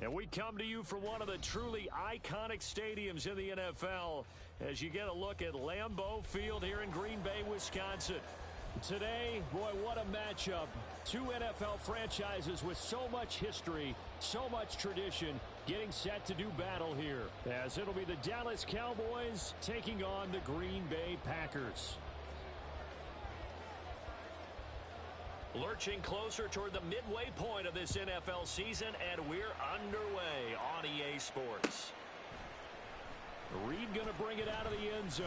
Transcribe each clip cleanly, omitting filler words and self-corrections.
And we come to you from one of the truly iconic stadiums in the NFL as you get a look at Lambeau Field here in Green Bay, Wisconsin. Today, boy, what a matchup. Two NFL franchises with so much history, so much tradition, getting set to do battle here, as it'll be the Dallas Cowboys taking on the Green Bay Packers. Lurching closer toward the midway point of this NFL season, and we're underway on EA Sports. Reed going to bring it out of the end zone.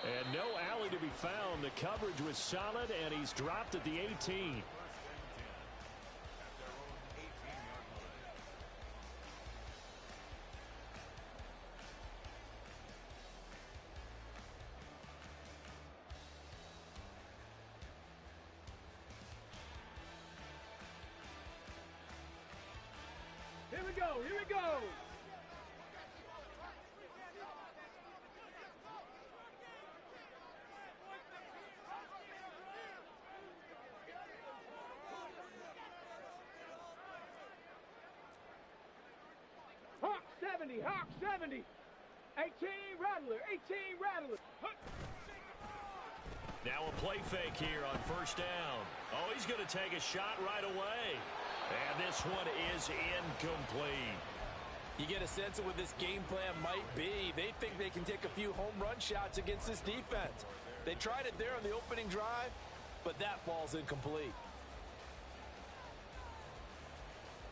And no alley to be found. The coverage was solid, and he's dropped at the 18. Here we go, here we go! Hawk 70, Hawk 70! 18 Rattler, 18 Rattler! Now a play fake here on first down. Oh, he's going to take a shot right away. And this one is incomplete. You get a sense of what this game plan might be. They think they can take a few home run shots against this defense. They tried it there on the opening drive, but that falls incomplete.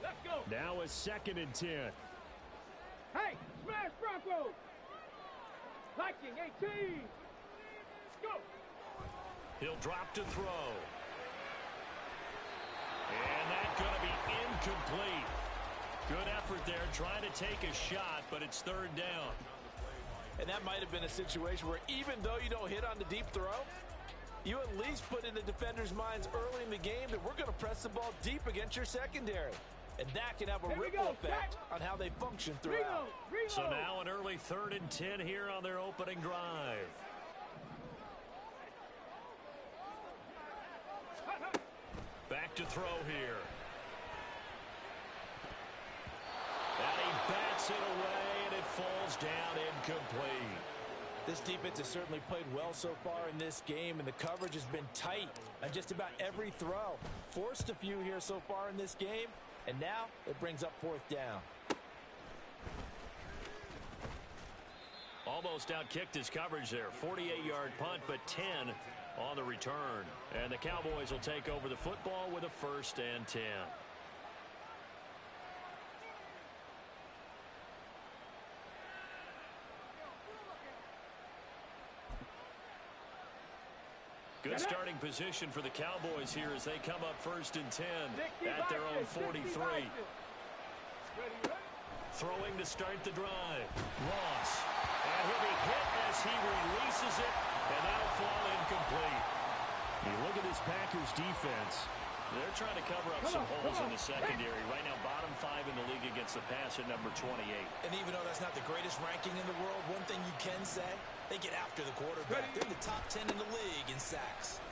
Let's go. Now a 2nd and 10. Hey, smash Bronco! Viking 18! Go! He'll drop to throw. And that's going to be incomplete. Good effort there, trying to take a shot, but it's 3rd down. And that might have been a situation where even though you don't hit on the deep throw, you at least put in the defenders' minds early in the game that we're going to press the ball deep against your secondary. And that can have a ripple effect on how they function throughout. So now an early 3rd and 10 here on their opening drive. Back to throw here. And he bats it away, and it falls down incomplete. This defense has certainly played well so far in this game, and the coverage has been tight on just about every throw. Forced a few here so far in this game, and now it brings up 4th down. Almost outkicked his coverage there. 48-yard punt, but 10 on the return. And the Cowboys will take over the football with a 1st and 10. Good starting position for the Cowboys here as they come up 1st and 10 at their own 43. Throwing to start the drive. Ross. And he'll be hit as he releases it, and that'll fall incomplete. You look at this Packers defense. They're trying to cover up some holes in the secondary. Right now, bottom 5 in the league against the pass at number 28. And even though that's not the greatest ranking in the world, one thing you can say, they get after the quarterback. They're in the top 10 in the league in sacks.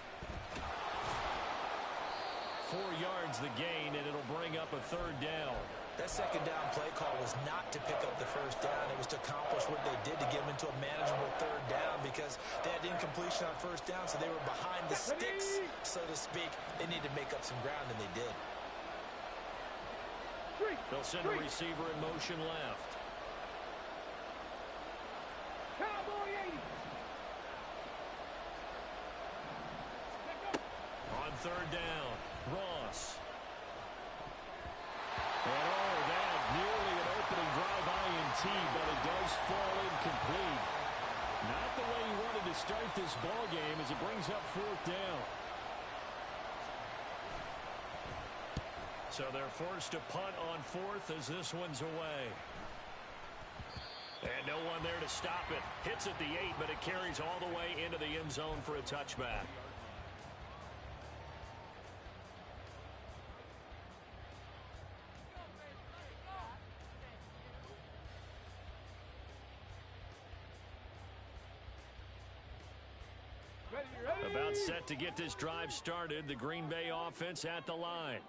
4 yards the gain, and it'll bring up a 3rd down. That 2nd down play call was not to pick up the 1st down. It was to accomplish what they did to get them into a manageable 3rd down because they had incompletion on 1st down, so they were behind the sticks, so to speak. They needed to make up some ground, and they did. They'll send a receiver in motion left. Cowboy 80! On 3rd down, Ross. And that nearly an opening drive INT, but it does fall incomplete. Not the way you wanted to start this ball game as it brings up 4th down. So they're forced to punt on 4th as this one's away. And no one there to stop it. Hits at the 8, but it carries all the way into the end zone for a touchback. About set to get this drive started. The Green Bay offense at the line.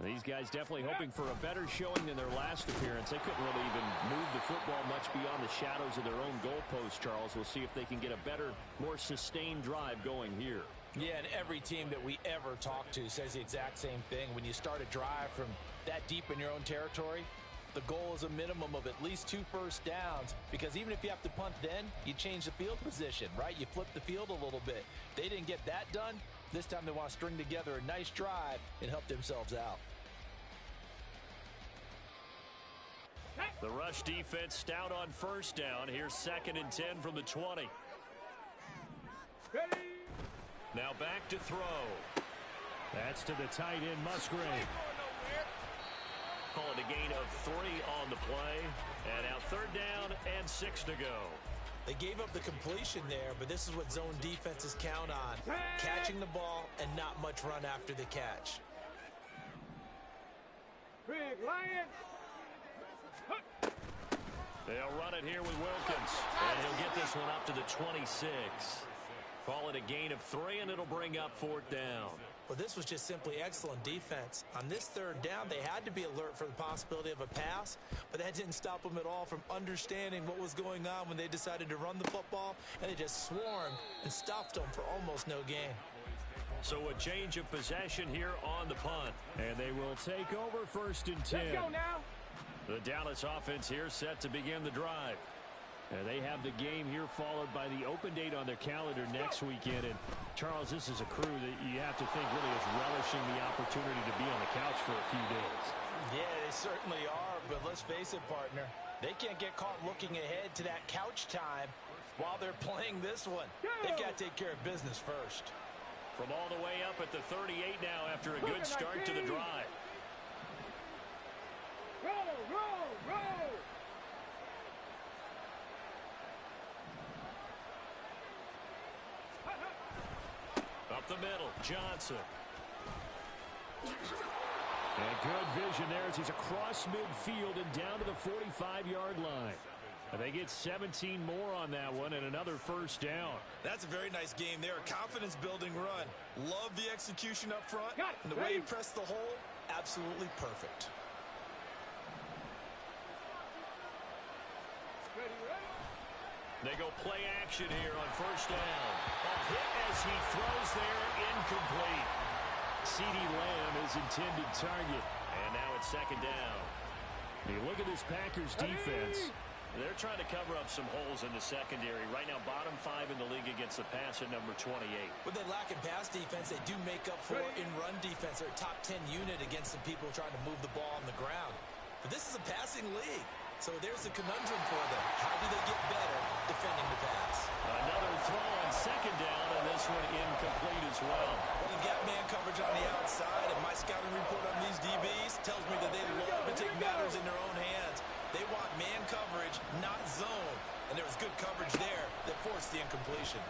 These guys definitely hoping for a better showing than their last appearance. They couldn't really even move the football much beyond the shadows of their own goalpost, Charles. We'll see if they can get a better, more sustained drive going here. Yeah, and every team that we ever talk to says the exact same thing. When you start a drive from that deep in your own territory, the goal is a minimum of at least 2 first downs, because even if you have to punt then, you change the field position, right? You flip the field a little bit. They didn't get that done. This time they want to string together a nice drive and help themselves out. The rush defense stout on first down. Here's 2nd and 10 from the 20. Ready. Now back to throw. That's to the tight end, Musgrave. Call it a gain of 3 on the play. And now 3rd down and 6 to go. They gave up the completion there, but this is what zone defenses count on. Catching the ball and not much run after the catch. Big Lion. They'll run it here with Wilkins. And he'll get this one up to the 26. Call it a gain of 3, and it'll bring up 4th down. Well, this was just simply excellent defense. On this 3rd down, they had to be alert for the possibility of a pass, but that didn't stop them at all from understanding what was going on when they decided to run the football, and they just swarmed and stopped them for almost no gain. So a change of possession here on the punt, and they will take over 1st and 10. Let's go now. The Dallas offense here set to begin the drive. And they have the game here followed by the open date on their calendar next weekend. And, Charles, this is a crew that you have to think really is relishing the opportunity to be on the couch for a few days. Yeah, they certainly are, but let's face it, partner. They can't get caught looking ahead to that couch time while they're playing this one. They've got to take care of business first. From all the way up at the 38 now after a good start to the drive. Roll, roll, roll. Up the middle, Johnson. And good vision there as he's across midfield and down to the 45-yard line. And they get 17 more on that one and another 1st down. That's a very nice game there. A confidence-building run. Love the execution up front. And the way he pressed the hole, absolutely perfect. They go play action here on 1st down. A hit as he throws there, incomplete. CeeDee Lamb is intended target. And now it's 2nd down. You look at this Packers defense. They're trying to cover up some holes in the secondary. Right now, bottom 5 in the league against the pass at number 28. When they lack in pass defense, they do make up for in run defense. They're a top 10 unit against the people trying to move the ball on the ground. But this is a passing league. So there's a conundrum for them. How do they get better defending the pass? Another throw on 2nd down, and this one incomplete as well. Well, they've got man coverage on the outside, and my scouting report on these DBs tells me that they love to take matters in their own hands. They want man coverage, not zone. And there was good coverage there that forced the incompletion.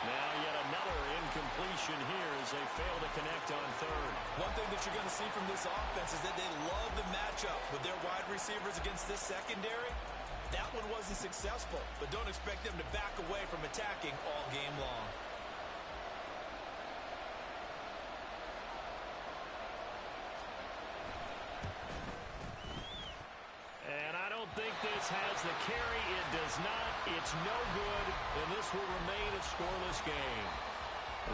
Now yet another incompletion here as they fail to connect on 3rd. One thing that you're going to see from this offense is that they love the matchup with their wide receivers against this secondary. That one wasn't successful, but don't expect them to back away from attacking all game long. And I don't think this has the carry. It does not. It's no good, and this will remain a scoreless game.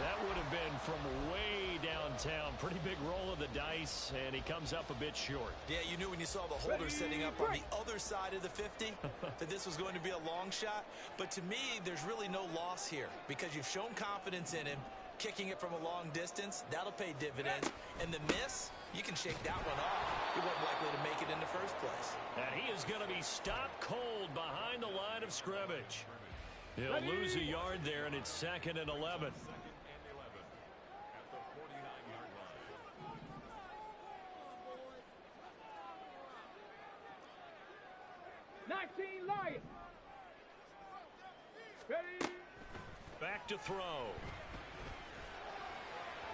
That would have been from way downtown. Pretty big roll of the dice, and he comes up a bit short. Yeah, you knew when you saw the holder setting up on the other side of the 50 that this was going to be a long shot. But to me, there's really no loss here because you've shown confidence in him. Kicking it from a long distance, that'll pay dividends. And the miss, you can shake that one off. He wasn't likely to make it in the first place. And he is going to be stopped cold behind the line of scrimmage. He'll lose a yard there, and it's 2nd and 11. 19 Lions. Ready. Back to throw.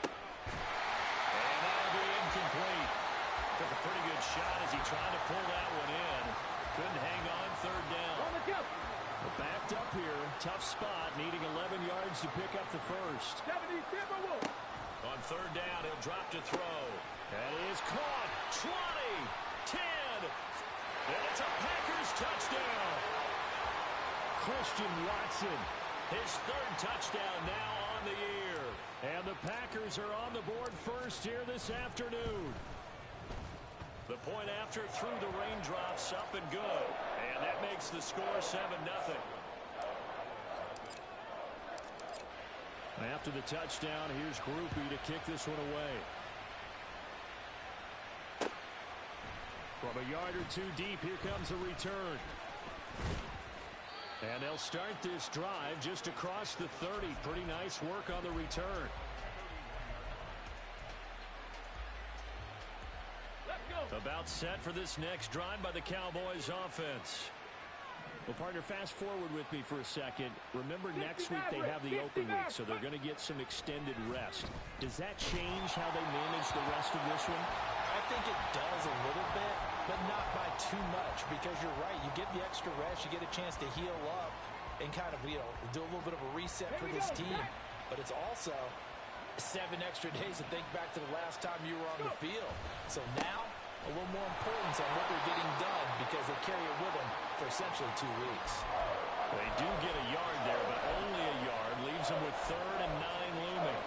And that'll be incomplete. Took a pretty good shot as he tried to pull that one in. Couldn't hang on 3rd down. On the jump. Backed up here. Tough spot. Needing 11 yards to pick up the first. 70 Timberwolves. On third down, he'll drop to throw. That is caught. 20, 10, and it's a Packers touchdown. Christian Watson, his third touchdown now on the year. And the Packers are on the board first here this afternoon. The point after through the raindrops, up and good. And that makes the score 7-0. After the touchdown, here's Groupie to kick this one away. From a yard or two deep, here comes a return. And they'll start this drive just across the 30. Pretty nice work on the return. About set for this next drive by the Cowboys offense. Well, partner, fast forward with me for a second. Remember, next week they have the open week, so they're going to get some extended rest. Does that change how they manage the rest of this one? I think it does a little bit, but not by too much, because you're right. You get the extra rest, you get a chance to heal up and kind of, do a little bit of a reset for this team. But it's also 7 extra days to think back to the last time you were on the field. So now, a little more importance on what they're getting done, because they carry it with them for essentially 2 weeks. They do get a yard there, but only a yard. Leaves them with 3rd and 9 looming.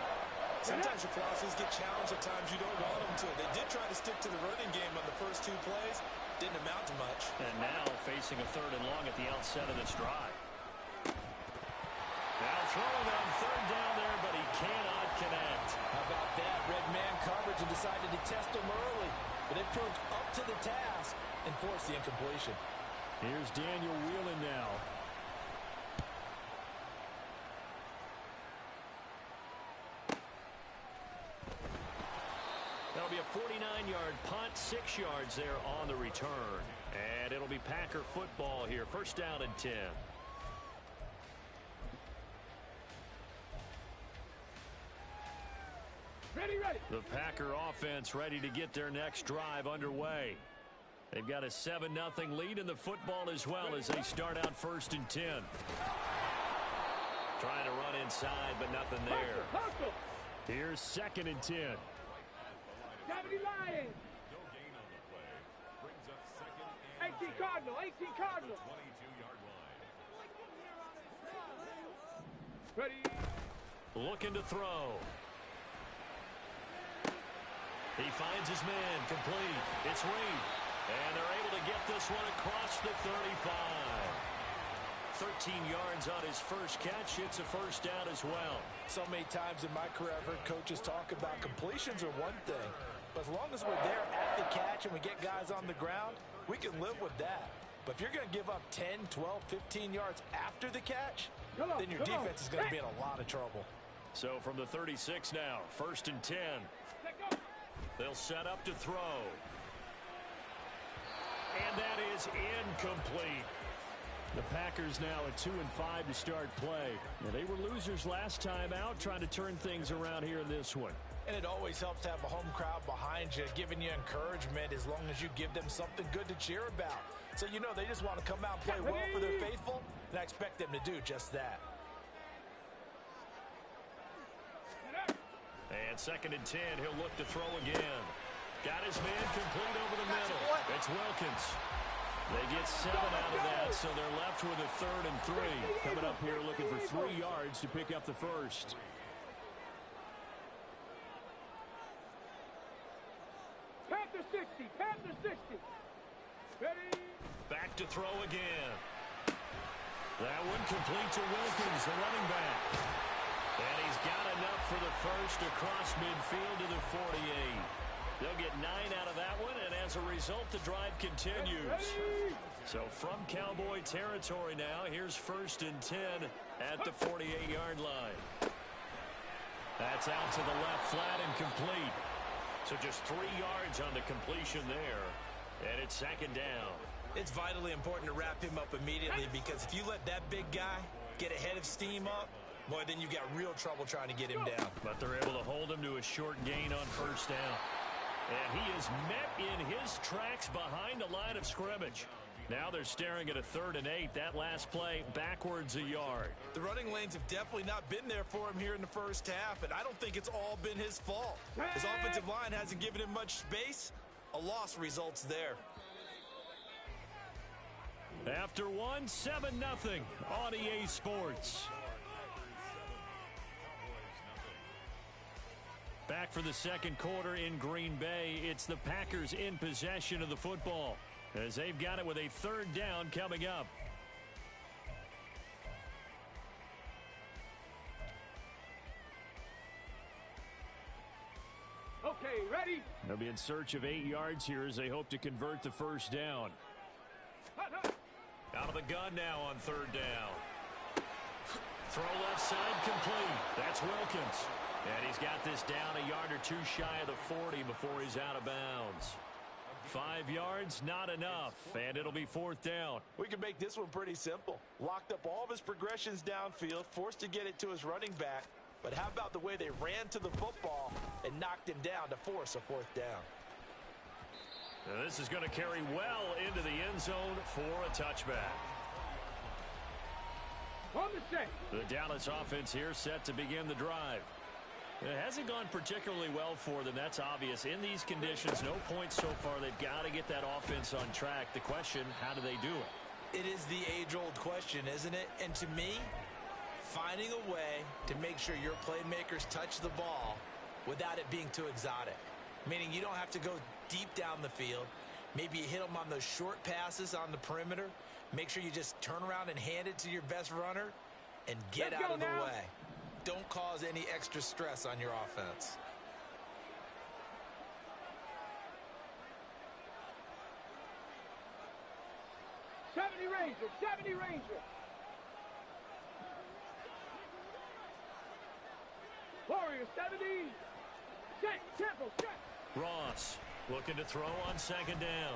Sometimes your process get challenged at times you don't want them to. They did try to stick to the running game on the first 2 plays. Didn't amount to much. And now facing a 3rd and long at the outset of this drive. Now throwing on 3rd down there, but he cannot connect. How about that? Red man coverage and decided to test him early. But it proved up to the task and forced the incompletion. Here's Daniel Whelan now. That'll be a 49-yard punt, 6 yards there on the return. And it'll be Packer football here. First down and 10. Ready. The Packer offense ready to get their next drive underway. They've got a 7-0 lead in the football as well as they start out 1st and 10. Trying to run inside, but nothing there. Hustle. Here's 2nd and 10. 70 Lions. 18 Cardinal. 18 Cardinal. Ready. Looking to throw. He finds his man, complete. It's Reed. And they're able to get this one across the 35. 13 yards on his first catch. It's a first down as well. So many times in my career, I've heard coaches talk about completions are one thing. But as long as we're there at the catch and we get guys on the ground, we can live with that. But if you're going to give up 10, 12, 15 yards after the catch, then your defense is going to be in a lot of trouble. So from the 36 now, 1st and 10. They'll set up to throw. And that is incomplete. The Packers now at 2-5 to start play. Now, they were losers last time out, trying to turn things around here in this one. And it always helps to have a home crowd behind you, giving you encouragement as long as you give them something good to cheer about. So you know they just want to come out and play well for their faithful, and I expect them to do just that. And 2nd and 10, he'll look to throw again. Got his man complete over the middle. It's Wilkins. They get 7 out of that, so they're left with a 3rd and 3. Coming up here looking for 3 yards to pick up the first. Panther 60. Panther 60. Ready. Back to throw again. That one complete to Wilkins, the running back. And he's got enough for the first across midfield to the 48. They'll get 9 out of that one, and as a result, the drive continues. So from Cowboy territory now, here's 1st and 10 at the 48-yard line. That's out to the left, flat and complete. So just 3 yards on the completion there, and it's 2nd down. It's vitally important to wrap him up immediately, because if you let that big guy get ahead of steam up, boy, then you've got real trouble trying to get him down. But they're able to hold him to a short gain on 1st down. And he is met in his tracks behind the line of scrimmage. Now they're staring at a 3rd and 8. That last play, backwards a yard. The running lanes have definitely not been there for him here in the first half, and I don't think it's all been his fault. His offensive line hasn't given him much space. A loss results there. After 7-0 on EA Sports. Back for the second quarter in Green Bay. It's the Packers in possession of the football, as they've got it with a 3rd down coming up. Okay, ready? They'll be in search of 8 yards here as they hope to convert the 1st down. Hut, hut. Out of the gun now on 3rd down. Throw left side complete. That's Wilkins. And he's got this down a yard or 2 shy of the 40 before he's out of bounds. 5 yards, not enough, and it'll be 4th down. We can make this one pretty simple. Locked up all of his progressions downfield, forced to get it to his running back. But how about the way they ran to the football and knocked him down to force a 4th down? Now this is going to carry well into the end zone for a touchback. On the set. The Dallas offense here set to begin the drive. It hasn't gone particularly well for them. That's obvious. In these conditions, no points so far. They've got to get that offense on track. The question, how do they do it? It is the age-old question, isn't it? And to me, finding a way to make sure your playmakers touch the ball without it being too exotic. Meaning you don't have to go deep down the field. Maybe you hit them on those short passes on the perimeter. Make sure you just turn around and hand it to your best runner and get out of the way. Don't cause any extra stress on your offense. '70 Ranger. Warrior 70. Set, tempo, set. Ross looking to throw on 2nd down.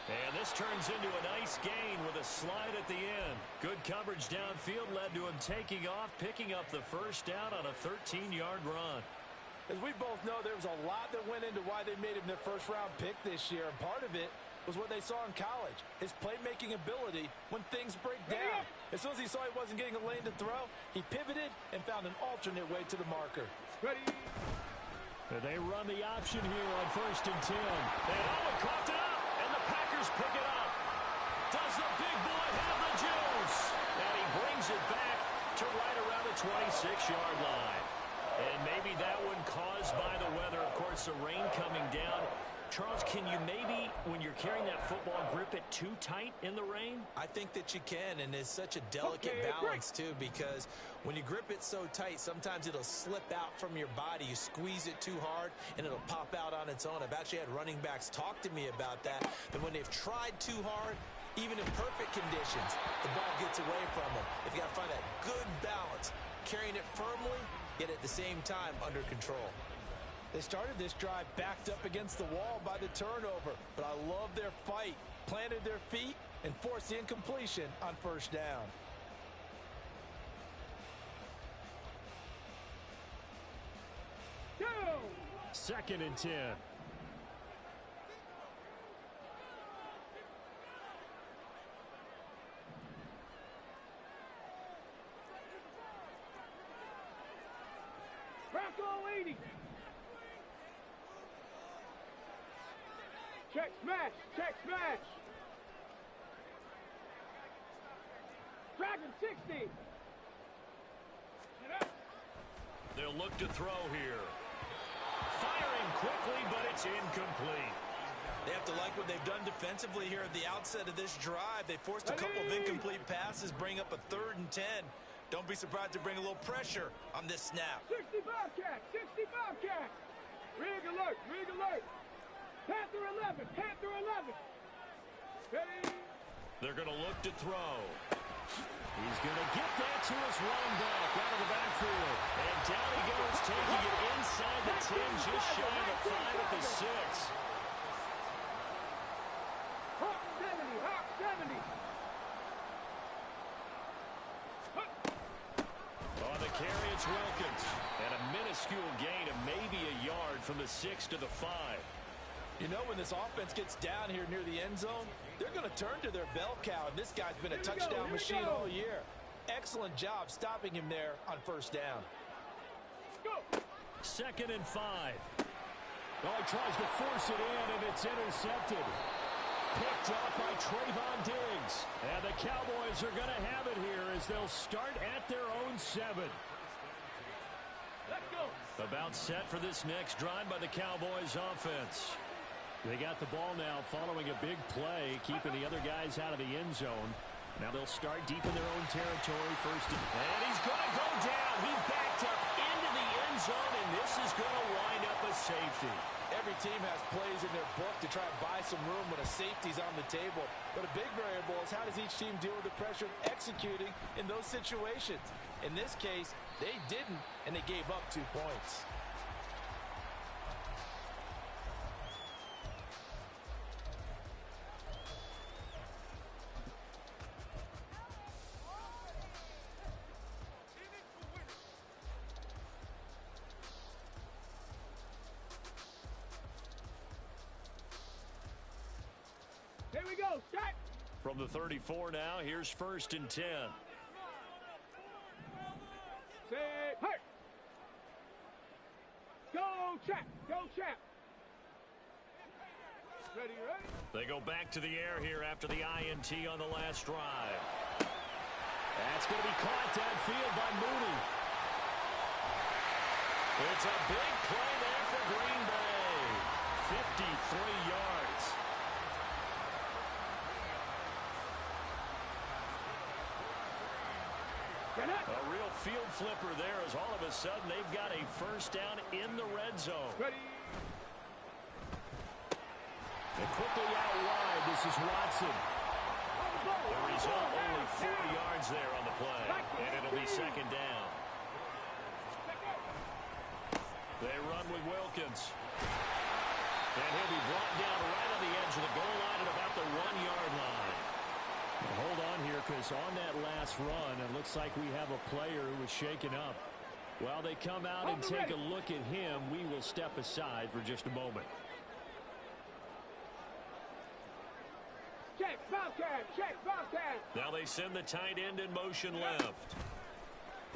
And this turns into a nice gain with a slide at the end. Good coverage downfield led to him taking off, picking up the 1st down on a 13-yard run. As we both know, there was a lot that went into why they made him their 1st-round pick this year. And part of it was what they saw in college, his playmaking ability when things break down. As soon as he saw he wasn't getting a lane to throw, he pivoted and found an alternate way to the marker. Ready. They run the option here on 1st and 10. And Owen coughed it up, and the Packers pick it up. Does the big boy have the juice? And he brings it back to right around the 26-yard line. And maybe that one caused by the weather. Of course, the rain coming down. Charles, can you maybe, when you're carrying that football, grip it too tight in the rain? I think that you can, and it's such a delicate balance, too, because when you grip it so tight, sometimes it'll slip out from your body. You squeeze it too hard, and it'll pop out on its own. I've actually had running backs talk to me about that when they've tried too hard, even in perfect conditions, the ball gets away from them. If you got to find that good balance, carrying it firmly, yet at the same time under control. They started this drive backed up against the wall by the turnover, but I love their fight. Planted their feet and forced the incompletion on 1st down. Go. 2nd and 10. Bronco 80. Check smash. Check smash. Dragon 60. They'll look to throw here. Firing quickly, but it's incomplete. They have to like what they've done defensively here at the outset of this drive. They forced a couple of incomplete passes, bring up a 3rd and 10. Don't be surprised to bring a little pressure on this snap. 60 Bobcat. 60 Bobcat. Rig alert. Rig alert. Panther 11. Panther 11. Ready. They're going to look to throw. He's going to get that to his running back out of the backfield. And down he goes, taking it inside the 10, just shy of the 5 at the 6. Hawk 70. Hawk 70. On the carry, it's Wilkins. And a minuscule gain of maybe a yard from the 6 to the 5. You know, when this offense gets down here near the end zone, they're going to turn to their bell cow, and this guy's been a touchdown machine all year. Excellent job stopping him there on first down. Go. 2nd and 5. Oh, he tries to force it in, and it's intercepted. Picked up by Trayvon Diggs. And the Cowboys are going to have it here as they'll start at their own 7. Let's go. About set for this next drive by the Cowboys offense. They got the ball now following a big play, keeping the other guys out of the end zone. Now they'll start deep in their own territory first. And he's going to go down. He backed up into the end zone, and this is going to wind up a safety. Every team has plays in their book to try and buy some room when a safety's on the table. But a big variable is how does each team deal with the pressure of executing in those situations. In this case, they didn't, and they gave up 2 points. Here we go. Check. From the 34 now, here's 1st and 10. Say, hey. Go, check. Go, check. Ready, ready? They go back to the air here after the INT on the last drive. That's going to be caught downfield by Mooney. It's a big play there for Green Bay. 53 yards. A real field flipper there as all of a sudden they've got a first down in the red zone. Ready. And quickly out wide, this is Watson. The result, only 4 yards there on the play. And it'll be 2nd down. They run with Wilkins. And he'll be brought down right on the edge of the goal line at about the 1-yard line. Hold on here, because on that last run, it looks like we have a player who was shaken up. While they come out and take a look at him, we will step aside for just a moment. Check, Bobcat, check, Bobcat. Now they send the tight end in motion left.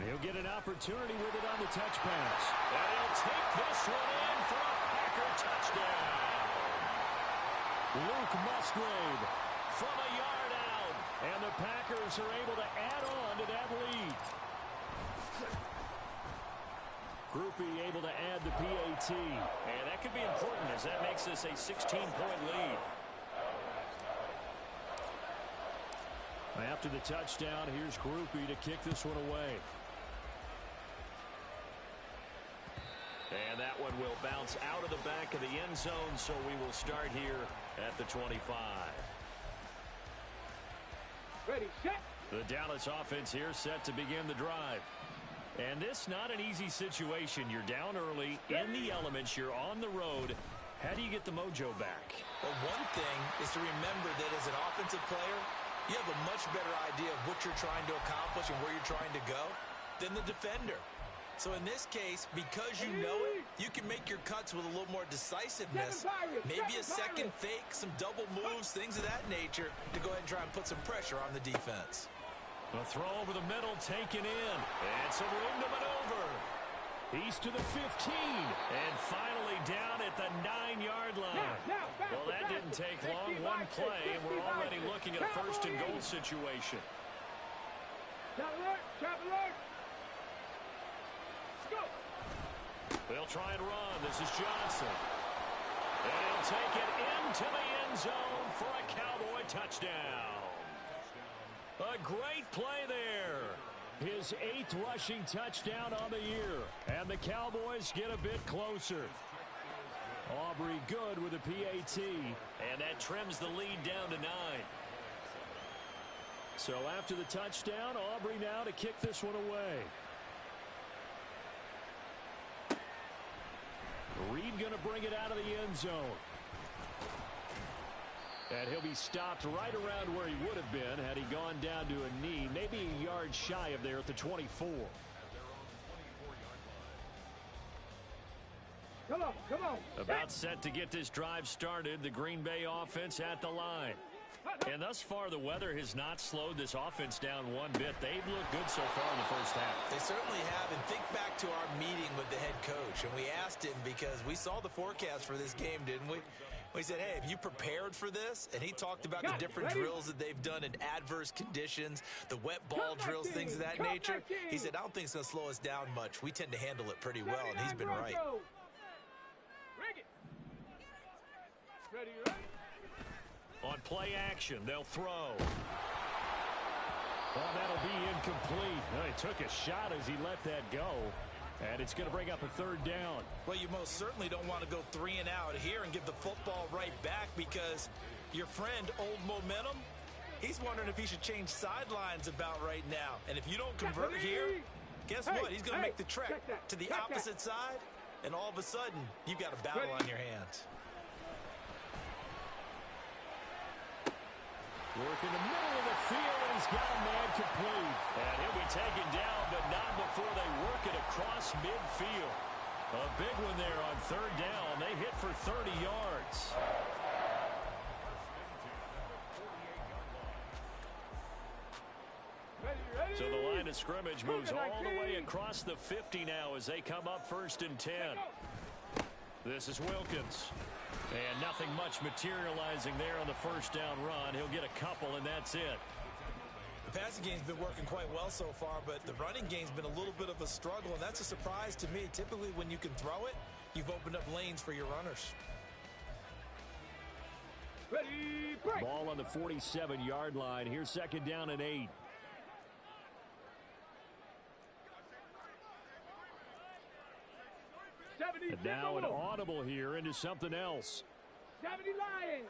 He'll get an opportunity with it on the touch pass. And he'll take this one in for a Packer touchdown. Luke Musgrave from a yard out. And the Packers are able to add on to that lead. Groupie able to add the PAT. And that could be important as that makes this a 16-point lead. After the touchdown, here's Groupie to kick this one away. And that one will bounce out of the back of the end zone, so we will start here at the 25. Ready, set. The Dallas offense here set to begin the drive. And this not an easy situation. You're down early, in the elements, you're on the road. How do you get the mojo back? Well, one thing is to remember that as an offensive player, you have a much better idea of what you're trying to accomplish and where you're trying to go than the defender. So in this case, because you know it, you can make your cuts with a little more decisiveness. Maybe a second fake, some double moves, things of that nature to go ahead and try and put some pressure on the defense. A throw over the middle taken in. And some room to maneuver. He's to the 15. And finally down at the 9-yard line. Well, that didn't take long. One play, and we're already looking at a 1st and goal situation. Chop alert, chop alert. Go. They'll try and run. This is Johnson. And he'll take it into the end zone for a Cowboy touchdown. A great play there. His 8th rushing touchdown on the year. And the Cowboys get a bit closer. Aubrey good with a PAT. And that trims the lead down to 9. So after the touchdown, Aubrey now to kick this one away. Reed going to bring it out of the end zone. And he'll be stopped right around where he would have been had he gone down to a knee, maybe a yard shy of there at the 24. Come on, come on. About set to get this drive started. The Green Bay offense at the line. And thus far, the weather has not slowed this offense down one bit. They've looked good so far in the first half. They certainly have. And think back to our meeting with the head coach. And we asked him because we saw the forecast for this game, didn't we? We said, hey, have you prepared for this? And he talked about the different drills that they've done in adverse conditions, the wet ball drills, things of that nature. He said, I don't think it's going to slow us down much. We tend to handle it pretty well, and he's been right. Ready, ready? On play action, they'll throw. Well, that'll be incomplete. Well, he took a shot as he let that go. And it's going to bring up a third down. Well, you most certainly don't want to go 3 and out here and give the football right back because your friend, Old Momentum, he's wondering if he should change sidelines about right now. And if you don't convert here, guess what? He's going to make the trek to the opposite side, and all of a sudden, you've got a battle on your hands. Work in the middle of the field, and he's got a man complete. And he'll be taken down, but not before they work it across midfield. A big one there on third down. They hit for 30 yards. Ready? So the line of scrimmage moves all the way across the 50 now as they come up 1st and 10. This is Wilkins. And nothing much materializing there on the first down run. He'll get a couple, and that's it. The passing game's been working quite well so far, but the running game's been a little bit of a struggle, and that's a surprise to me. Typically, when you can throw it, you've opened up lanes for your runners. Ready, break. Ball on the 47-yard line. Here's 2nd down and 8. And now an audible here into something else. 70 Lions.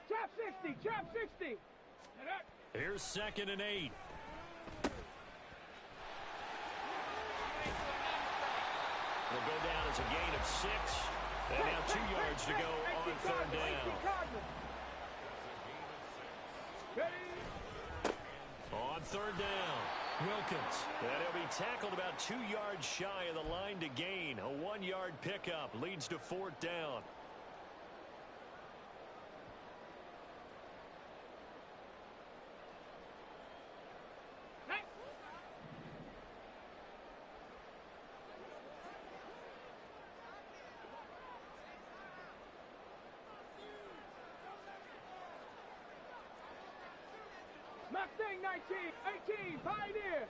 Trap 60, trap 60. Here's 2nd and 8. Will go down as a gain of 6. And now 2 yards to go on 3rd down. On 3rd down, Wilkins. And he'll be tackled about 2 yards shy of the line to gain. A 1-yard pickup leads to 4th down. Mustang 19, 18, Pioneer.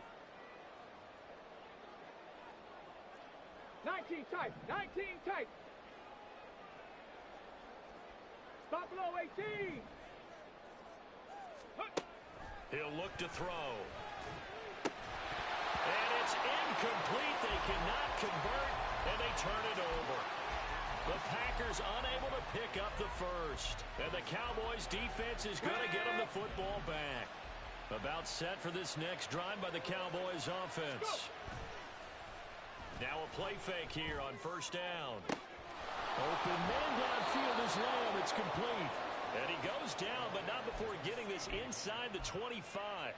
19 tight, 19 tight. Buffalo 18. He'll look to throw. And it's incomplete. They cannot convert, and they turn it over. The Packers unable to pick up the first. And the Cowboys defense is going to get them the football back. About set for this next drive by the Cowboys offense. Now a play fake here on 1st down. Open man downfield is Lamb. It's complete. And he goes down, but not before getting this inside the 25.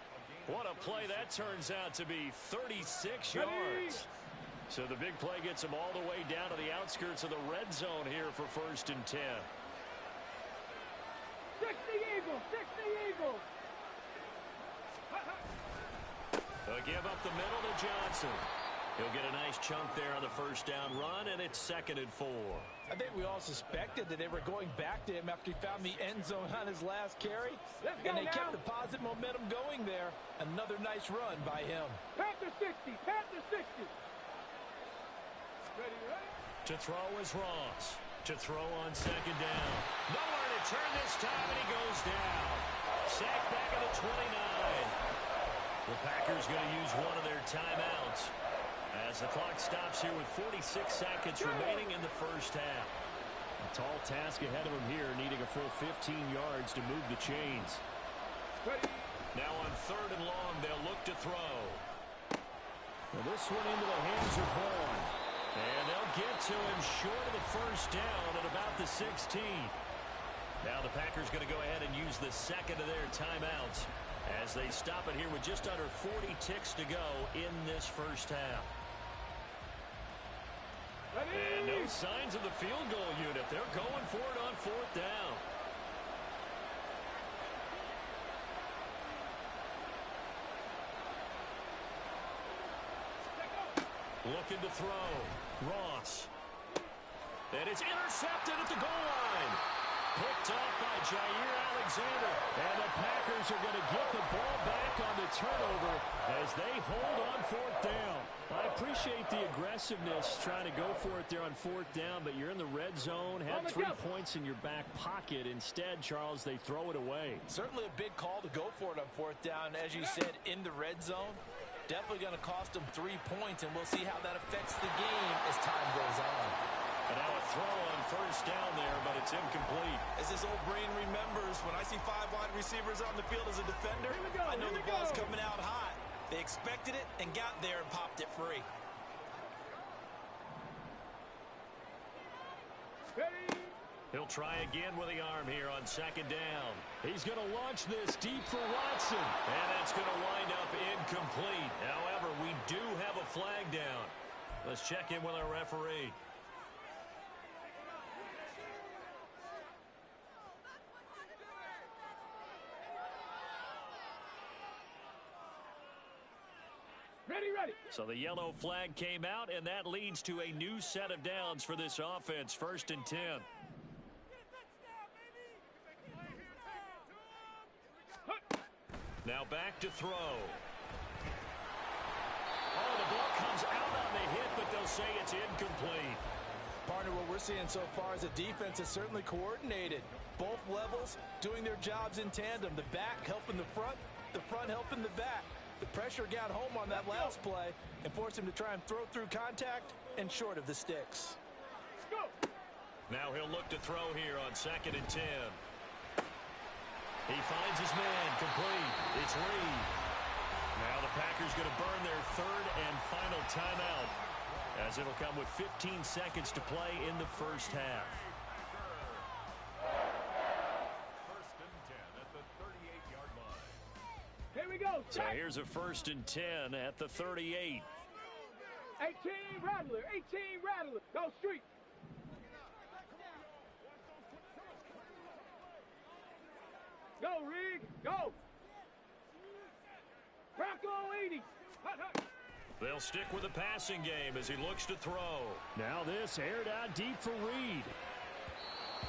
What a play that turns out to be. 36 yards. So the big play gets him all the way down to the outskirts of the red zone here for 1st and 10. 60 Eagles, 60 Eagles. They'll give up the middle to Johnson. He'll get a nice chunk there on the 1st down run, and it's 2nd and 4. I think we all suspected that they were going back to him after he found the end zone on his last carry. And they kept the positive momentum going there. Another nice run by him. Panther 60, Panther 60. Ready, ready? To throw is Ross. To throw on 2nd down. Nowhere to turn this time, and he goes down. Sacked back at the 29. The Packers going to use one of their timeouts as the clock stops here with 46 seconds remaining in the first half. A tall task ahead of him here, needing a full 15 yards to move the chains. Now on 3rd and long, they'll look to throw. Well, this one into the hands of Vaughn. And they'll get to him short of the 1st down at about the 16. Now the Packers going to go ahead and use the 2nd of their timeouts as they stop it here with just under 40 ticks to go in this first half. And no signs of the field goal unit. They're going for it on fourth down. Looking to throw. Ross. And it's intercepted at the goal line. Picked up by Jair Alexander. And the Packers are going to get the ball back on the turnover as they hold on fourth down. I appreciate the aggressiveness trying to go for it there on fourth down, but you're in the red zone, had 3 points in your back pocket. Instead, Charles, they throw it away. Certainly a big call to go for it on fourth down. As you said, in the red zone, definitely going to cost them 3 points, and we'll see how that affects the game as time goes on. And now a throw on first down there, but it's incomplete. As this old brain remembers, when I see 5 wide receivers on the field as a defender, I know the ball's coming out hot. They expected it and got there and popped it free. He'll try again with the arm here on second down. He's going to launch this deep for Watson. And that's going to wind up incomplete. However, we do have a flag down. Let's check in with our referee. Ready. So the yellow flag came out, and that leads to a new set of downs for this offense. 1st and 10. Now back to throw. Oh, the ball comes out on the hit, but they'll say it's incomplete. Partner, what we're seeing so far is a defense is certainly coordinated. Both levels doing their jobs in tandem. The back helping the front helping the back. The pressure got home on that last play and forced him to try and throw through contact and short of the sticks. Now he'll look to throw here on 2nd and 10. He finds his man complete. It's Reed. Now the Packers going to burn their 3rd and final timeout, as it'll come with 15 seconds to play in the first half. Here we go. So here's a 1st and 10 at the 38. 18 Rattler. Go street. Go, Rig. Go. Bronco 80. Hut. They'll stick with the passing game as he looks to throw. Now this aired out deep for Reed.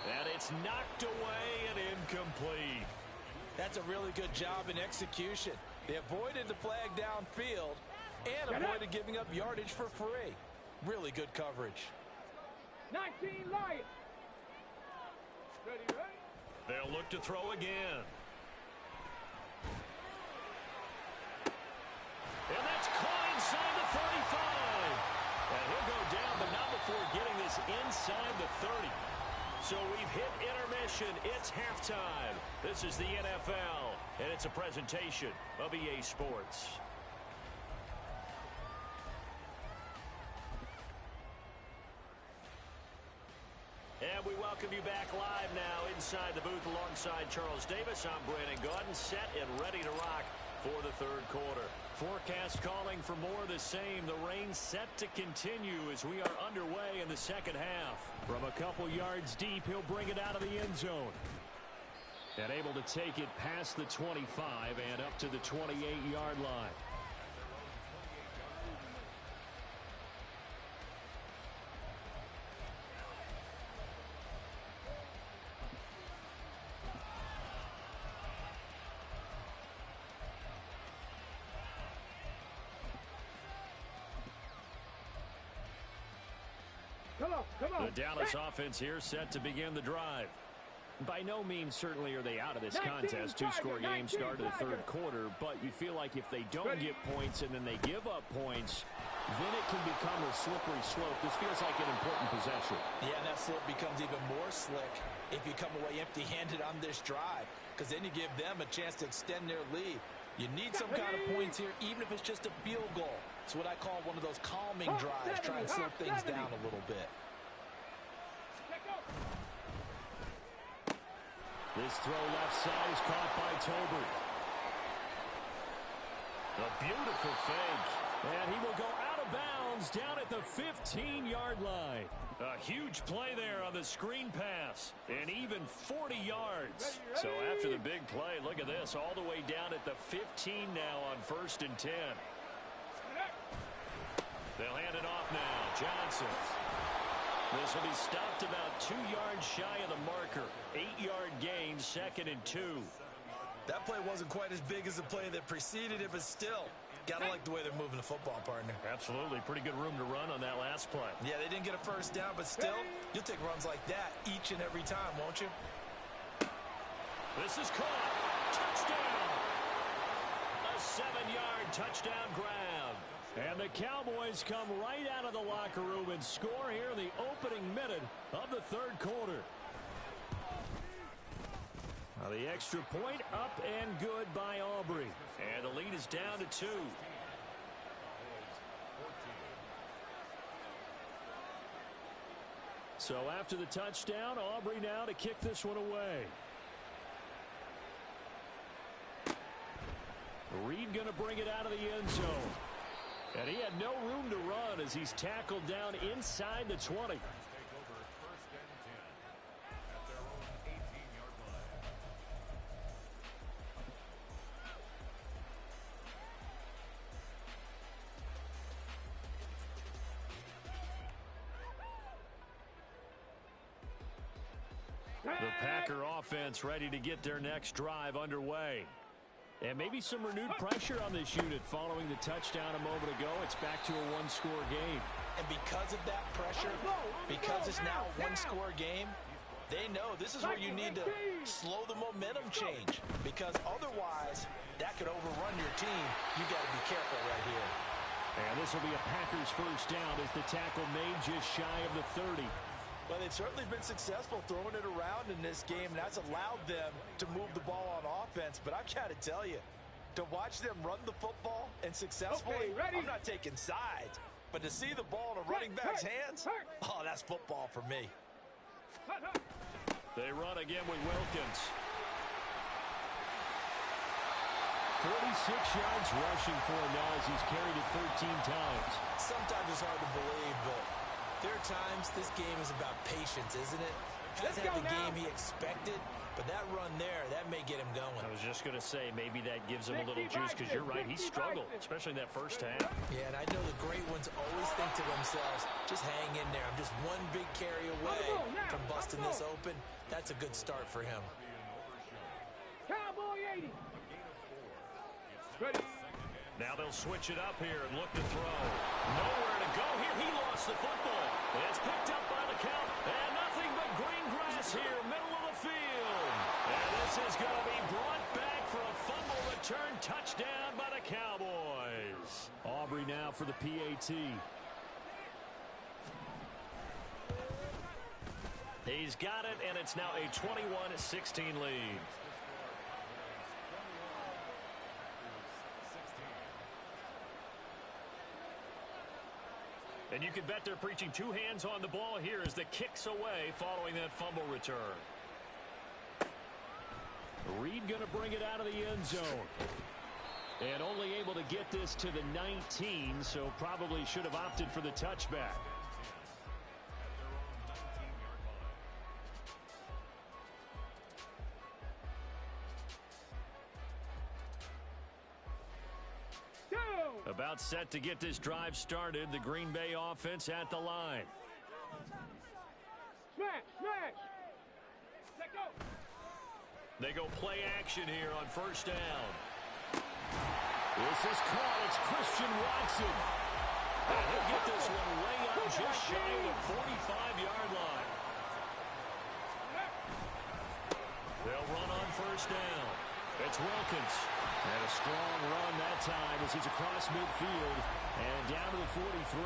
And it's knocked away and incomplete. That's a really good job in execution. They avoided the flag downfield and avoided giving up yardage for free. Really good coverage. 19 Lions. Ready. They'll look to throw again. And that's caught inside the 35. And he'll go down, but not before getting this inside the 30. So we've hit intermission. It's halftime. This is the NFL, and it's a presentation of EA Sports. And we welcome you back live now inside the booth alongside Charles Davis. I'm Brandon Gaudin, set and ready to rock for the 3rd quarter. Forecast calling for more of the same. The rain set to continue as we are underway in the 2nd half. From a couple yards deep, he'll bring it out of the end zone. And able to take it past the 25 and up to the 28-yard line. Come on. The Dallas offense here set to begin the drive. By no means certainly are they out of this contest. 2-score game started the 3rd quarter, but you feel like if they don't get points and then they give up points, then it can become a slippery slope. This feels like an important possession. Yeah, and that slope becomes even more slick if you come away empty-handed on this drive, because then you give them a chance to extend their lead. You need some kind of points here, even if it's just a field goal. It's what I call one of those calming drives, try and slow things down a little bit. This throw left side is caught by Tolbert. A beautiful fake. And he will go out of bounds downs down at the 15-yard line. A huge play there on the screen pass, and even 40 yards. So after the big play, look at this, all the way down at the 15 now on 1st and 10. They'll hand it off now. Johnson. This will be stopped about 2 yards shy of the marker. 8-yard gain, 2nd and 2. That play wasn't quite as big as the play that preceded it, but still, gotta like the way they're moving the football, partner. Absolutely. Pretty good room to run on that last play. Yeah, they didn't get a first down, but still, you'll take runs like that each and every time, won't you? This is caught. Touchdown. A 7-yard touchdown grab. And the Cowboys come right out of the locker room and score here in the opening minute of the 3rd quarter. Now the extra point up and good by Aubrey. And the lead is down to 2. So after the touchdown, Aubrey now to kick this one away. Reed going to bring it out of the end zone. And he had no room to run as he's tackled down inside the 20. The Packer offense ready to get their next drive underway. And maybe some renewed pressure on this unit following the touchdown a moment ago. It's back to a one-score game. And because of that pressure, because it's now a one-score game, they know this is where you need to slow the momentum change. Because otherwise, that could overrun your team. You got to be careful right here. And this will be a Packers first down as the tackle made just shy of the 30. Well, they've certainly been successful throwing it around in this game, and that's allowed them to move the ball on offense. But I've got to tell you, to watch them run the football and successfully, I'm not taking sides. But to see the ball in a running back's hands, oh, that's football for me. They run again with Wilkins. 46 yards rushing for him now as he's carried it 13 times. Sometimes it's hard to believe, but there are times this game is about patience, isn't it? Hasn't had the game he expected, but that run there, that may get him going. I was just going to say, maybe that gives him a little juice, because you're right, he struggled, especially in that first half. Yeah, and I know the great ones always think to themselves, just hang in there. I'm just one big carry away from busting this open. That's a good start for him. Cowboy 80. Now they'll switch it up here and look to throw. Nowhere to go here. He lost the football. It's picked up by the count. And nothing but green grass here, middle of the field. And this is going to be brought back for a fumble return touchdown by the Cowboys. Aubrey now for the PAT. He's got it, and it's now a 21-16 lead. And you can bet they're preaching two hands on the ball here as the kick's away following that fumble return. Reed going to bring it out of the end zone. And only able to get this to the 19, so probably should have opted for the touchback. About set to get this drive started. The Green Bay offense at the line. Smash, smash. Let go. They go play action here on first down. This is caught. It's Christian Watson. And he'll get this one way up just shy of the 45-yard line. They'll run on first down. It's Wilkins. And a strong run that time as he's across midfield and down to the 43.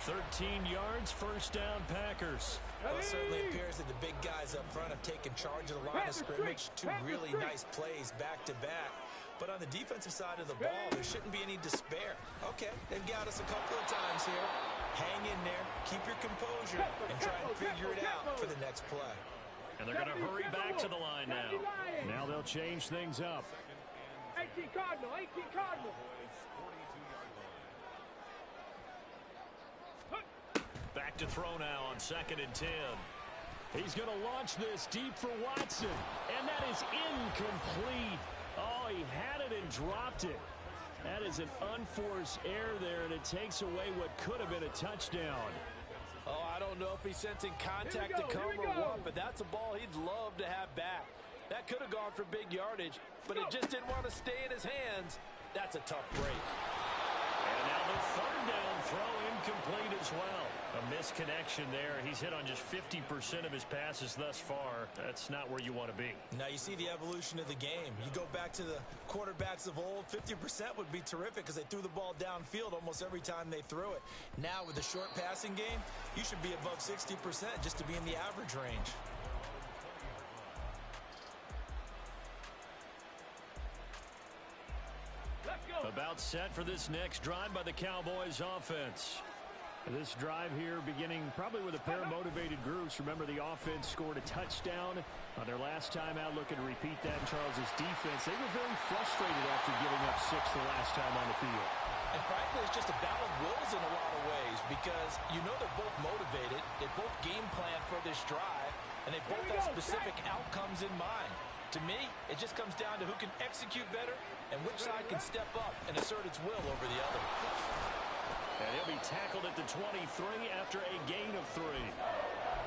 13 yards, first down, Packers. Well, it certainly appears that the big guys up front have taken charge of the line of scrimmage. Two really nice plays back-to-back. But on the defensive side of the ball, there shouldn't be any despair. Okay, they've got us a couple of times here. Hang in there, keep your composure, and try and figure it out for the next play. And they're going to hurry back to the line now. Now they'll change things up. 18 Cardinal, 18 Cardinal. to throw now on 2nd and 10. He's going to launch this deep for Watson, and that is incomplete. Oh, he had it and dropped it. That is an unforced error there, and it takes away what could have been a touchdown. Oh, I don't know if he's sensing contact to come or what, but that's a ball he'd love to have back. That could have gone for big yardage, but it just didn't want to stay in his hands. That's a tough break. And now the 3rd down throw incomplete as well. A misconnection there. He's hit on just 50% of his passes thus far. That's not where you want to be. Now you see the evolution of the game. You go back to the quarterbacks of old, 50% would be terrific because they threw the ball downfield almost every time they threw it. Now with the short passing game, you should be above 60% just to be in the average range. About set for this next drive by the Cowboys offense. This drive here beginning probably with a pair of motivated groups. Remember, the offense scored a touchdown on their last time out, looking to repeat that in Charles's defense. They were very frustrated after giving up 6 the last time on the field. And frankly, it's just a battle of wills in a lot of ways because you know they're both motivated. They both game plan for this drive, and they both have specific outcomes in mind. To me, it just comes down to who can execute better and which side can step up and assert its will over the other. And he'll be tackled at the 23 after a gain of 3.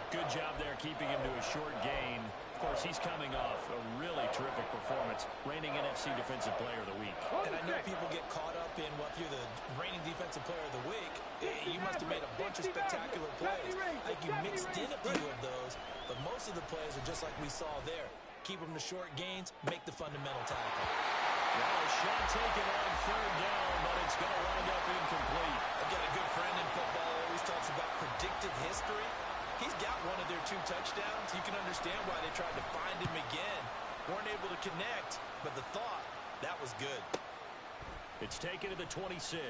Good job there keeping him to a short gain. Of course, he's coming off a really terrific performance, reigning NFC Defensive Player of the Week. And I know people get caught up in, well, if you're the reigning Defensive Player of the Week, you must have made a bunch of spectacular plays. Like you mixed in a few of those, but most of the plays are just like we saw there. Keep them to short gains, make the fundamental tackle. Well, a shot taken on 3rd down, but it's going to wind up incomplete. I've got a good friend in football who always talks about predictive history. He's got one of their 2 touchdowns. You can understand why they tried to find him again. Weren't able to connect, but the thought, that was good. It's taken to the 26.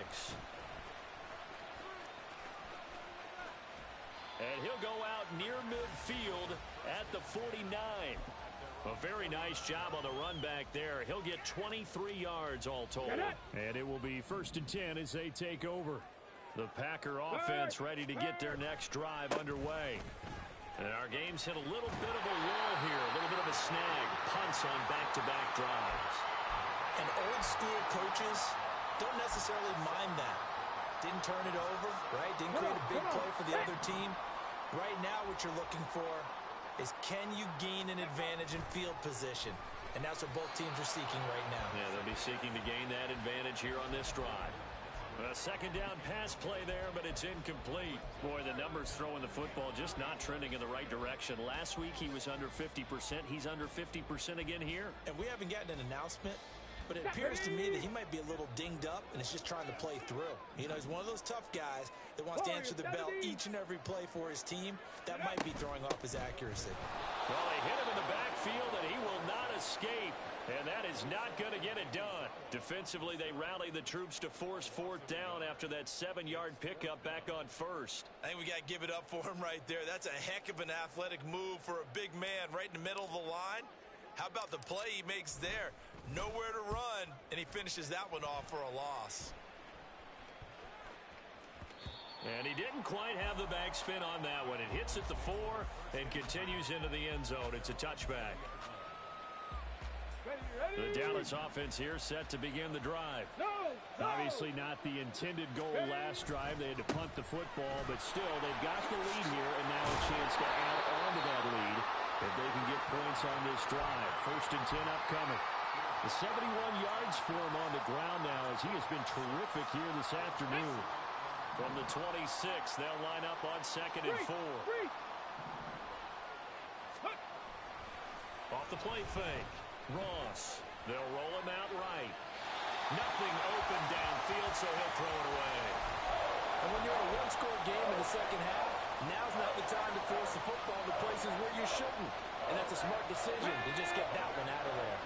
And he'll go out near midfield at the 49. A very nice job on the run back there. He'll get 23 yards all told. And it will be 1st and 10 as they take over. The Packer offense ready to get their next drive underway. And our game's hit a little bit of a wall here, a little bit of a snag. Punts on back-to-back drives. And old school coaches don't necessarily mind that. Didn't turn it over, right? Didn't create a big play for the other team. Right now what you're looking for is can you gain an advantage in field position? And that's what both teams are seeking right now. Yeah, they'll be seeking to gain that advantage here on this drive. A 2nd down pass play there, but it's incomplete. Boy, the numbers throwing the football just not trending in the right direction. Last week he was under 50%. He's under 50% again here. And we haven't gotten an announcement, but it appears to me that he might be a little dinged up and is just trying to play through. You know, he's one of those tough guys that wants to answer the bell each and every play for his team. That might be throwing off his accuracy. Well, they hit him in the backfield, and he will not escape. And that is not going to get it done. Defensively, they rally the troops to force 4th down after that 7-yard pickup back on 1st. I think we got to give it up for him right there. That's a heck of an athletic move for a big man right in the middle of the line. How about the play he makes there? Nowhere to run, and he finishes that one off for a loss. And he didn't quite have the backspin on that one. It hits at the 4 and continues into the end zone. It's a touchback. The Dallas offense here set to begin the drive. Obviously not the intended goal last drive. They had to punt the football, but still they've got the lead here and now a chance to add on to that lead if they can get points on this drive. 1st and 10 upcoming. The 71 yards for him on the ground now as he has been terrific here this afternoon. From the 26, they'll line up on 2nd and 4. Off the play fake. Ross. They'll roll him out right. Nothing open downfield, so he'll throw it away. And when you're in a one-score game in the second half, now's not the time to force the football to places where you shouldn't. And that's a smart decision to just get that one out of there.